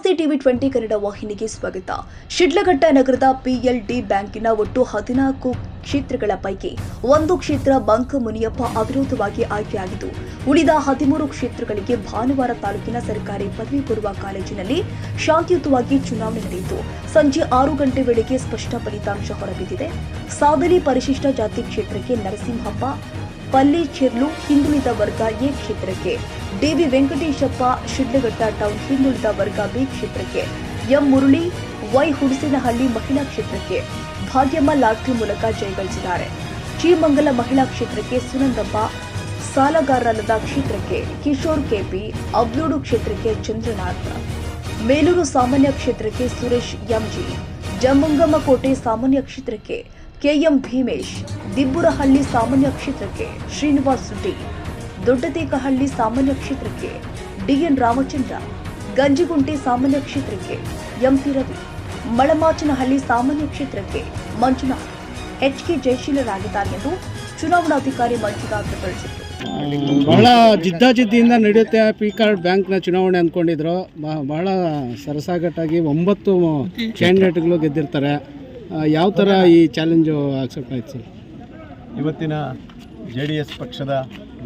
ನಮಸ್ತೆ ಟಿವಿ 20 ಕನ್ನಡ ವಾಹಿನಿಗೆ ಸ್ವಾಗತ. ಶಿಡ್ಲಘಟ್ಟ ನಗರದ PLD ಬ್ಯಾಂಕಿನ ಒಟ್ಟು 14 ಕ್ಷೇತ್ರಗಳ ಪೈಕಿ ಒಂದು ಕ್ಷೇತ್ರ ಬಂಕ ಮುನಿಯಪ್ಪ ಅವಿರೋಧವಾಗಿ ಆಯ್ಕೆಯಾಗಿದ್ದು, ಉಳಿದ 13 ಕ್ಷೇತ್ರಗಳಿಗೆ ಭಾನುವಾರ ತಾಲೂಕಿನ ಸರ್ಕಾರಿ ಪದವಿ ಪೂರ್ವ ಕಾಲೇಜಿನಲ್ಲಿ ಶಾಂತಿಯುತವಾಗಿ ಚುನಾವಣೆ ನಡೆಯಿತು. ಸಂಜೆ 6 ಗಂಟೆ ವೇಳೆಗೆ ಸ್ಪಷ್ಟ ಫಲಿತಾಂಶ ಹೊರಬಿದ್ದಿದೆ. ಸಾದಲಿ ಪರಿಶಿಷ್ಟ ಜಾತಿ ಕ್ಷೇತ್ರಕ್ಕೆ ನರಸಿಂಹಪ್ಪ, ಪಲ್ಲಿ ಚೆರ್ಲು ಹಿಂದುಳಿದ ವರ್ಗ ಎ ಕ್ಷೇತ್ರಕ್ಕೆ ಡಿವಿ ವೆಂಕಟೇಶಪ್ಪ, ಶಿಡ್ಲಘಟ್ಟ ಟೌನ್ ಹಿಂದುಳಿದ ವರ್ಗ ಬಿ ಕ್ಷೇತ್ರಕ್ಕೆ ಎಂ ಮುರಳಿ, ವೈ ಹುಣಸೇನಹಳ್ಳಿ ಮಹಿಳಾ ಕ್ಷೇತ್ರಕ್ಕೆ ಭಾಗ್ಯಮ್ಮ ಲಾಟ್ರಿ ಮೂಲಕ ಜಯಗಳಿಸಿದ್ದಾರೆ. ಶ್ರೀಮಂಗಲ ಮಹಿಳಾ ಕ್ಷೇತ್ರಕ್ಕೆ ಸುನಂದಪ್ಪ, ಸಾಲಗಾರರಲ್ಲದ ಕ್ಷೇತ್ರಕ್ಕೆ ಕಿಶೋರ್ ಕೆಪಿ, ಅಬ್ಲೂಡು ಕ್ಷೇತ್ರಕ್ಕೆ ಚಂದ್ರನಾಥ್, ಮೇಲೂರು ಸಾಮಾನ್ಯ ಕ್ಷೇತ್ರಕ್ಕೆ ಸುರೇಶ್ ಎಂಜಿ, ಜಮ್ಮಂಗಮಕೋಟೆ ಸಾಮಾನ್ಯ ಕ್ಷೇತ್ರಕ್ಕೆ ಕೆಎಂ ಭೀಮೇಶ್, ದಿಬ್ಬುರಹಳ್ಳಿ ಸಾಮಾನ್ಯ ಕ್ಷೇತ್ರಕ್ಕೆ ಶ್ರೀನಿವಾಸ್ ಸುಡ್ಡಿ, ದೊಡ್ಡದೇಕಹಳ್ಳಿ ಸಾಮಾನ್ಯ ಕ್ಷೇತ್ರಕ್ಕೆ ಡಿಎನ್ ರಾಮಚಂದ್ರ, ಗಂಜಿಗುಂಟೆ ಸಾಮಾನ್ಯ ಕ್ಷೇತ್ರಕ್ಕೆ ಎಂಪಿ ರವಿ, ಮಳಮಾಚನಹಳ್ಳಿ ಸಾಮಾನ್ಯ ಕ್ಷೇತ್ರಕ್ಕೆ ಮಂಜುನಾಥ್, HK ಜಯಶೀಲರಾಗಿದ್ದಾರೆ ಎಂದು ಚುನಾವಣಾಧಿಕಾರಿ ಮಂಜುನಾಥ್ ತಿಳಿಸಿದರು. ಬಹಳ ಜಿದ್ದಾಜಿದ್ದಿಯಿಂದ ನಡೆಯುತ್ತೆ ಪಿ ಕಾರ್ಡ್ ಬ್ಯಾಂಕ್ನ ಚುನಾವಣೆ ಅಂದ್ಕೊಂಡಿದ್ರು. ಬಹಳ ಸರಸಾಗಟ್ಟಾಗಿ 9 ಕ್ಯಾಂಡಿಡೇಟ್ಗಳು ಗೆದ್ದಿರ್ತಾರೆ. ಯಾವ ಥರ ಈ ಚಾಲೆಂಜು ಆಕ್ಸೆಪ್ಟ್ ಆಯ್ತು ಸರ್? ಇವತ್ತಿನ JDS ಪಕ್ಷದ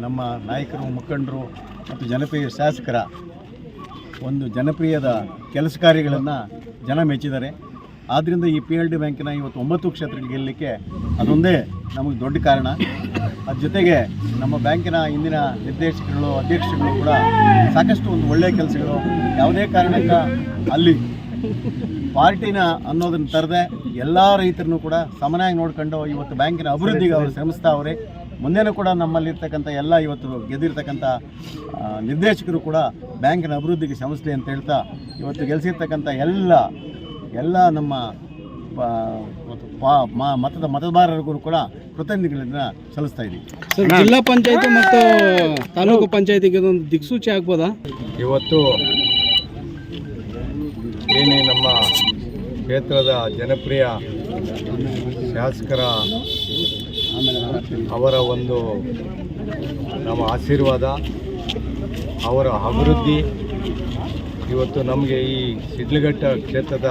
ನಮ್ಮ ನಾಯಕರು, ಮುಖಂಡರು ಮತ್ತು ಜನಪ್ರಿಯ ಶಾಸಕರ ಒಂದು ಜನಪ್ರಿಯದ ಕೆಲಸ ಕಾರ್ಯಗಳನ್ನು ಜನ ಮೆಚ್ಚಿದ್ದಾರೆ. ಆದ್ದರಿಂದ ಈ PLD ಬ್ಯಾಂಕಿನ ಇವತ್ತು 9 ಕ್ಷೇತ್ರಗಳು ಗೆಲ್ಲಲಿಕ್ಕೆ ಅದೊಂದೇ ನಮಗೆ ದೊಡ್ಡ ಕಾರಣ. ಅದ್ರ ಜೊತೆಗೆ ನಮ್ಮ ಬ್ಯಾಂಕಿನ ಇಂದಿನ ನಿರ್ದೇಶಕರು, ಅಧ್ಯಕ್ಷರುಗಳು ಕೂಡ ಸಾಕಷ್ಟು ಒಂದು ಒಳ್ಳೆಯ ಕೆಲಸಗಳು, ಯಾವುದೇ ಕಾರಣಕ್ಕೆ ಅಲ್ಲಿ ಪಾರ್ಟಿನ ಅನ್ನೋದನ್ನು ತರದೆ ಎಲ್ಲ ರೈತರನ್ನು ಕೂಡ ಸಮನಾಗಿ ನೋಡ್ಕೊಂಡು ಇವತ್ತು ಬ್ಯಾಂಕಿನ ಅಭಿವೃದ್ಧಿಗೆ ಅವರು ಶ್ರಮಿಸ್ತಾ ಅವರೇ. ಮುಂದೆನೂ ಕೂಡ ನಮ್ಮಲ್ಲಿರ್ತಕ್ಕಂಥ ಎಲ್ಲ ಇವತ್ತು ಗೆದ್ದಿರ್ತಕ್ಕಂಥ ನಿರ್ದೇಶಕರು ಕೂಡ ಬ್ಯಾಂಕಿನ ಅಭಿವೃದ್ಧಿಗೆ ಶ್ರಮಿಸಲಿ ಅಂತ ಹೇಳ್ತಾ ಇವತ್ತು ಗೆಲ್ಲಿಸಿರ್ತಕ್ಕಂಥ ಎಲ್ಲ ನಮ್ಮ ಮತದಾರರಿಗೂ ಕೂಡ ಕೃತಜ್ಞತೆಗಳನ್ನು ಸಲ್ಲಿಸ್ತಾ ಇದ್ದೀವಿ. ಸರ್, ಜಿಲ್ಲಾ ಪಂಚಾಯತಿ ಮತ್ತು ತಾಲೂಕು ಪಂಚಾಯತಿಗೆ ಒಂದು ದಿಕ್ಸೂಚಿ ಆಗ್ಬೋದಾ? ಇವತ್ತು ಏನೇ ನಮ್ಮ ಕ್ಷೇತ್ರದ ಜನಪ್ರಿಯ ಶಾಸಕರ ಅವರ ಒಂದು ನಮ್ಮ ಆಶೀರ್ವಾದ, ಅವರ ಅಭಿವೃದ್ಧಿ ಇವತ್ತು ನಮಗೆ ಈ ಶಿಡ್ಲಘಟ್ಟ ಕ್ಷೇತ್ರದ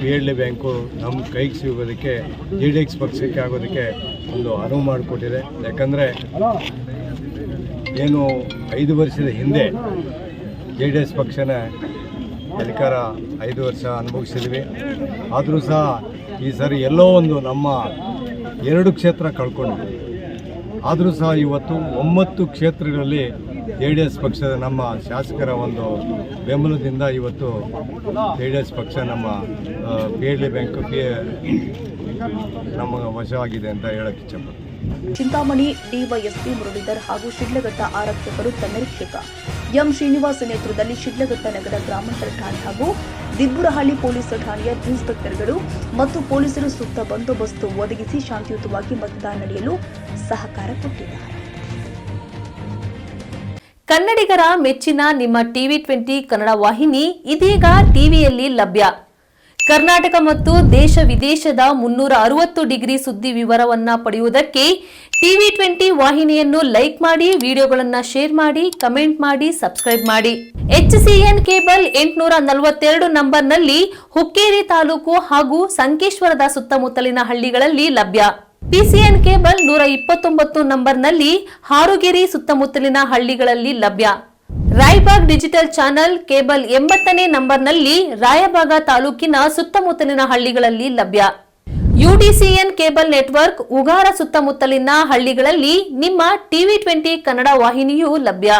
PLD ಬ್ಯಾಂಕು ನಮ್ಮ ಕೈಗೆ ಸಿಗೋದಕ್ಕೆ JDS ಪಕ್ಷಕ್ಕೆ ಆಗೋದಕ್ಕೆ ಒಂದು ಅನುವು ಮಾಡಿಕೊಟ್ಟಿದೆ. ಯಾಕಂದರೆ ಏನು 5 ವರ್ಷದ ಹಿಂದೆ JDS ಪಕ್ಷನ ಅಧಿಕಾರ 5 ವರ್ಷ ಅನುಭವಿಸಿದ್ವಿ. ಆದರೂ ಸಹ ಈ ಸರಿ ಎಲ್ಲೋ ಒಂದು ನಮ್ಮ 2 ಕ್ಷೇತ್ರ ಕಳ್ಕೊಂಡ್ವಿ. ಆದರೂ ಸಹ ಇವತ್ತು 9 ಕ್ಷೇತ್ರಗಳಲ್ಲಿ JDS ಪಕ್ಷದ ನಮ್ಮ ಶಾಸಕರ ಒಂದು ಬೆಂಬಲದಿಂದ ಇವತ್ತು JDS ಪಕ್ಷ ನಮ್ಮ PLD ಬ್ಯಾಂಕ್ ನಮ್ಮ ವಶವಾಗಿದೆ ಅಂತ ಹೇಳಕ್ಕೆ ಇಚ್ಛೆಪಡ್ತೀನಿ. ಚಿಂತಾಮಣಿ ಡಿವೈಎಸ್ಪಿ ಮುರಳೀಧರ್ ಹಾಗೂ ಶಿಡ್ಲಘಟ್ಟ ಆರಕ್ಷಕರು ತನ್ನರೀಕ್ಷಕ ಎಂ ಶ್ರೀನಿವಾಸ್ ನೇತೃತ್ವದಲ್ಲಿ ಶಿಡ್ಲಘಟ್ಟ ನಗರ ಗ್ರಾಮಾಂತರ ಠಾಣೆ ಹಾಗೂ ದಿಬ್ಬುರಹಳ್ಳಿ ಪೊಲೀಸ್ ಠಾಣೆಯ ಇನ್ಸ್ಪೆಕ್ಟರ್ಗಳು ಮತ್ತು ಪೊಲೀಸರು ಸೂಕ್ತ ಬಂದೋಬಸ್ತ್ ಒದಗಿಸಿ ಶಾಂತಿಯುತವಾಗಿ ಮತದಾನ ನಡೆಯಲು ಸಹಕಾರ ಕೊಟ್ಟಿದ್ದಾರೆ. ಕನ್ನಡಿಗರ ಮೆಚ್ಚಿನ ನಿಮ್ಮ ಟಿವಿ 20 ಕನ್ನಡ ವಾಹಿನಿ ಇದೀಗ ಟಿವಿಯಲ್ಲಿ ಲಭ್ಯ. ಕರ್ನಾಟಕ ಮತ್ತು ದೇಶ ವಿದೇಶದ 360 ಡಿಗ್ರಿ ಸುದ್ದಿ ವಿವರವನ್ನ ಪಡೆಯುವುದಕ್ಕೆ ಟಿವಿ 20 ವಾಹಿನಿಯನ್ನು ಲೈಕ್ ಮಾಡಿ, ವಿಡಿಯೋಗಳನ್ನು ಶೇರ್ ಮಾಡಿ, ಕಮೆಂಟ್ ಮಾಡಿ, ಸಬ್ಸ್ಕ್ರೈಬ್ ಮಾಡಿ. HCN ಕೇಬಲ್ 842 ನಂಬರ್ನಲ್ಲಿ ಹುಕ್ಕೇರಿ ತಾಲೂಕು ಹಾಗೂ ಸಂಕೇಶ್ವರದ ಸುತ್ತಮುತ್ತಲಿನ ಹಳ್ಳಿಗಳಲ್ಲಿ ಲಭ್ಯ. PCN ಕೇಬಲ್ 129 ನಂಬರ್ನಲ್ಲಿ ಹಾರುಗೆರೆ ಸುತ್ತಮುತ್ತಲಿನ ಹಳ್ಳಿಗಳಲ್ಲಿ ಲಭ್ಯ. ರಾಯಬಾಗ್ ಡಿಜಿಟಲ್ ಚಾನೆಲ್ ಕೇಬಲ್ 80ನೇ ನಂಬರ್ನಲ್ಲಿ ರಾಯಬಾಗ ತಾಲೂಕಿನ ಸುತ್ತಮುತ್ತಲಿನ ಹಳ್ಳಿಗಳಲ್ಲಿ ಲಭ್ಯ. UDCN ಕೇಬಲ್ ನೆಟ್ವರ್ಕ್ ಉಗಾರ ಸುತ್ತಮುತ್ತಲಿನ ಹಳ್ಳಿಗಳಲ್ಲಿ ನಿಮ್ಮ ಟಿವಿ 20 ಕನ್ನಡ ವಾಹಿನಿಯೂ ಲಭ್ಯ.